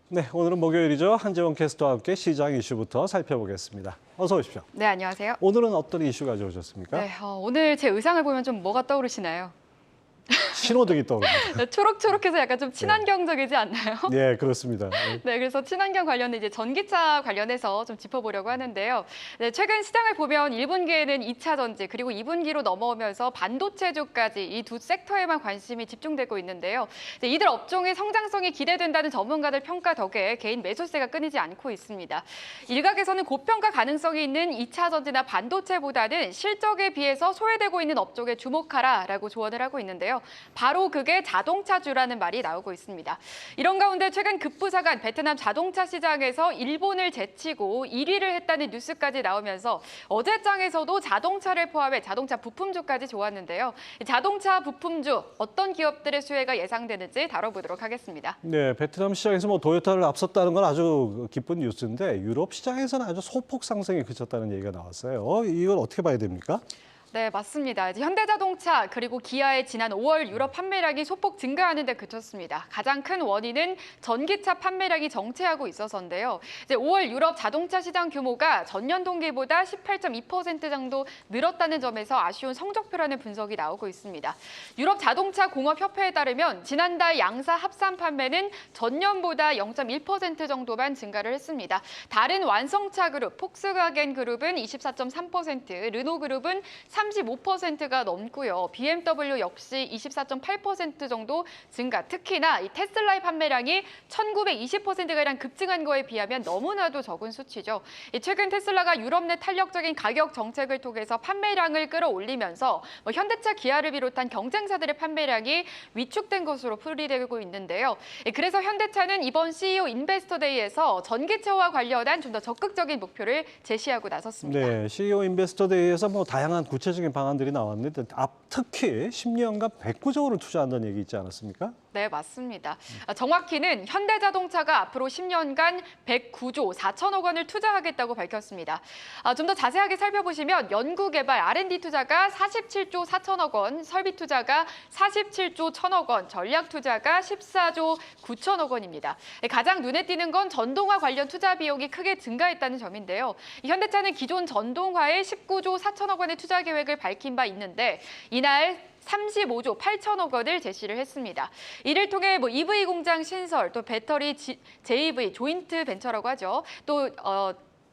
네, 오늘은 목요일이죠. 한재원 캐스터와 함께 시장 이슈부터 살펴보겠습니다. 어서 오십시오. 네, 안녕하세요. 오늘은 어떤 이슈 가져오셨습니까? 네, 오늘 제 의상을 보면 좀 뭐가 떠오르시나요? 신호등이 떠오릅니다. 네, 초록초록해서 약간 좀 친환경적이지 않나요? 네, 그렇습니다. 네, 그래서 친환경 관련된 이제 전기차 관련해서 좀 짚어보려고 하는데요. 네, 최근 시장을 보면 1분기에는 2차 전지 그리고 2분기로 넘어오면서 반도체주까지 이 두 섹터에만 관심이 집중되고 있는데요. 네, 이들 업종의 성장성이 기대된다는 전문가들 평가 덕에 개인 매수세가 끊이지 않고 있습니다. 일각에서는 고평가 가능성이 있는 2차 전지나 반도체보다는 실적에 비해서 소외되고 있는 업종에 주목하라라고 조언을 하고 있는데요. 바로 그게 자동차주라는 말이 나오고 있습니다. 이런 가운데 최근 급부상한 베트남 자동차 시장에서 일본을 제치고 1위를 했다는 뉴스까지 나오면서 어제장에서도 자동차를 포함해 자동차 부품주까지 좋았는데요. 자동차 부품주 어떤 기업들의 수혜가 예상되는지 다뤄보도록 하겠습니다. 네, 베트남 시장에서 도요타를 앞섰다는 건 아주 기쁜 뉴스인데 유럽 시장에서는 아주 소폭 상승에 그쳤다는 얘기가 나왔어요. 이걸 어떻게 봐야 됩니까? 네, 맞습니다. 이제 현대자동차 그리고 기아의 지난 5월 유럽 판매량이 소폭 증가하는 데 그쳤습니다. 가장 큰 원인은 전기차 판매량이 정체하고 있어서인데요. 이제 5월 유럽 자동차 시장 규모가 전년 동기보다 18.2% 정도 늘었다는 점에서 아쉬운 성적표라는 분석이 나오고 있습니다. 유럽 자동차 공업협회에 따르면 지난달 양사 합산 판매는 전년보다 0.1% 정도만 증가를 했습니다. 다른 완성차 그룹 폭스바겐 그룹은 24.3%, 르노 그룹은 35%가 넘고요. BMW 역시 24.8% 정도 증가. 특히나 이 테슬라의 판매량이 1920%가량 급증한 거에 비하면 너무나도 적은 수치죠. 최근 테슬라가 유럽 내 탄력적인 가격 정책을 통해서 판매량을 끌어올리면서 현대차, 기아를 비롯한 경쟁사들의 판매량이 위축된 것으로 풀이되고 있는데요. 그래서 현대차는 이번 CEO 인베스터데이에서 전기차와 관련한 좀 더 적극적인 목표를 제시하고 나섰습니다. 네, CEO 인베스터데이에서 다양한 구체적인 방안들이 나왔는데 특히 10년간 109조 원을 투자한다는 얘기 있지 않았습니까? 네, 맞습니다. 정확히는 현대자동차가 앞으로 10년간 109조 4천억 원을 투자하겠다고 밝혔습니다. 좀 더 자세하게 살펴보시면 연구개발 R&D 투자가 47조 4천억 원, 설비 투자가 47조 1천억 원, 전략 투자가 14조 9천억 원입니다. 가장 눈에 띄는 건 전동화 관련 투자 비용이 크게 증가했다는 점인데요. 현대차는 기존 전동화에 19조 4천억 원의 투자 계획을 밝힌 바 있는데 이날 35조 8천억 원을 제시를 했습니다. 이를 통해 EV 공장 신설, 또 배터리 JV, 조인트 벤처라고 하죠. 또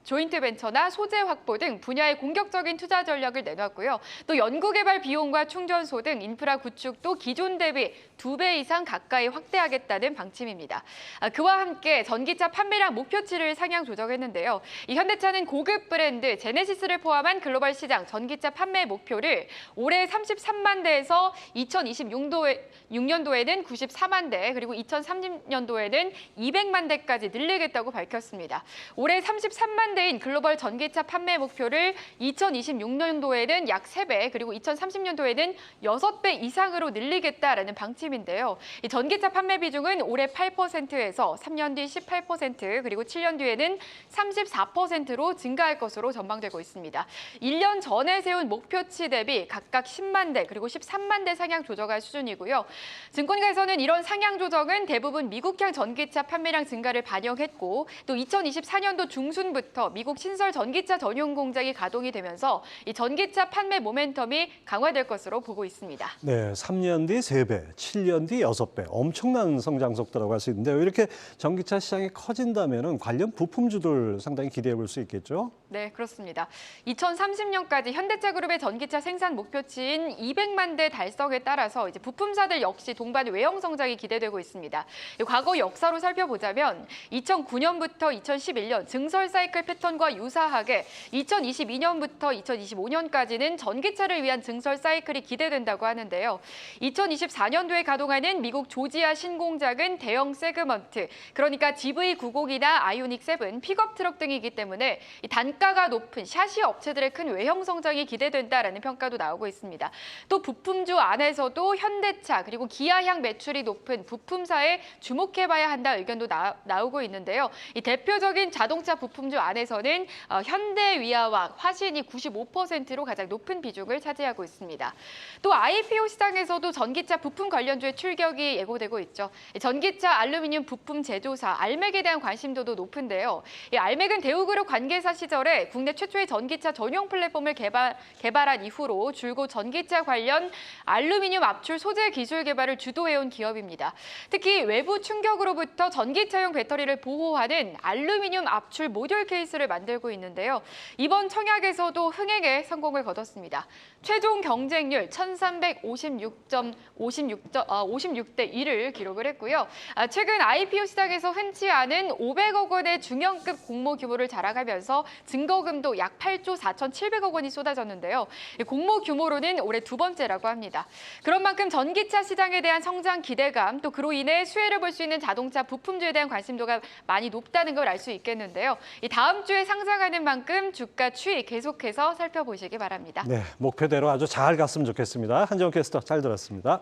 조인트 벤처나 소재 확보 등 분야의 공격적인 투자 전략을 내놨고요. 또 연구개발 비용과 충전소 등 인프라 구축도 기존 대비 2배 이상 가까이 확대하겠다는 방침입니다. 그와 함께 전기차 판매량 목표치를 상향 조정했는데요. 이 현대차는 고급 브랜드 제네시스를 포함한 글로벌 시장 전기차 판매 목표를 올해 33만 대에서 2026년도에는 94만 대, 그리고 2030년도에는 200만 대까지 늘리겠다고 밝혔습니다. 올해 33만 대인 글로벌 전기차 판매 목표를 2026년도에는 약 3배, 그리고 2030년도에는 6배 이상으로 늘리겠다라는 방침인데요. 이 전기차 판매 비중은 올해 8%에서 3년 뒤 18%, 그리고 7년 뒤에는 34%로 증가할 것으로 전망되고 있습니다. 1년 전에 세운 목표치 대비 각각 10만 대, 그리고 13만 대 상향 조정할 수준이고요. 증권가에서는 이런 상향 조정은 대부분 미국향 전기차 판매량 증가를 반영했고, 또 2024년도 중순부터 미국 신설 전기차 전용 공장이 가동이 되면서 이 전기차 판매 모멘텀이 강화될 것으로 보고 있습니다. 네, 3년 뒤 3배, 7년 뒤 6배, 엄청난 성장 속도라고 할 수 있는데요. 이렇게 전기차 시장이 커진다면 관련 부품주들 상당히 기대해 볼 수 있겠죠? 네, 그렇습니다. 2030년까지 현대차 그룹의 전기차 생산 목표치인 200만 대 달성에 따라서 이제 부품사들 역시 동반 외형 성장이 기대되고 있습니다. 과거 역사로 살펴보자면 2009년부터 2011년 증설 사이클 패턴과 유사하게 2022년부터 2025년까지는 전기차를 위한 증설 사이클이 기대된다고 하는데요. 2024년도에 가동하는 미국 조지아 신공장은 대형 세그먼트, 그러니까 GV90이나 아이오닉 7, 픽업 트럭 등이기 때문에 단가가 높은 샤시 업체들의 큰 외형 성장이 기대된다라는 평가도 나오고 있습니다. 또 부품주 안에서도 현대차 그리고 기아향 매출이 높은 부품사에 주목해봐야 한다 의견도 나오고 있는데요. 이 대표적인 자동차 부품주 안에 중에서는 현대위아와 화신이 95%로 가장 높은 비중을 차지하고 있습니다. 또 IPO 시장에서도 전기차 부품 관련주의 출격이 예고되고 있죠. 전기차 알루미늄 부품 제조사 알맥에 대한 관심도도 높은데요. 이 알맥은 대우그룹 관계사 시절에 국내 최초의 전기차 전용 플랫폼을 개발한 이후로 줄곧 전기차 관련 알루미늄 압출 소재 기술 개발을 주도해온 기업입니다. 특히 외부 충격으로부터 전기차용 배터리를 보호하는 알루미늄 압출 모듈 케이스를 만들고 있는데요. 이번 청약에서도 흥행에 성공을 거뒀습니다. 최종 경쟁률 1356대 1을 기록을 했고요. 최근 IPO 시장에서 흔치 않은 500억 원의 중형급 공모 규모를 자랑하면서 증거금도 약 8조 4,700억 원이 쏟아졌는데요. 공모 규모로는 올해 두 번째라고 합니다. 그런 만큼 전기차 시장에 대한 성장 기대감, 또 그로 인해 수혜를 볼 수 있는 자동차 부품주에 대한 관심도가 많이 높다는 걸 알 수 있겠는데요. 이 다음 주에 상장하는 만큼 주가 추이 계속해서 살펴보시기 바랍니다. 네, 목표대로 아주 잘 갔으면 좋겠습니다. 한정훈 캐스터 잘 들었습니다.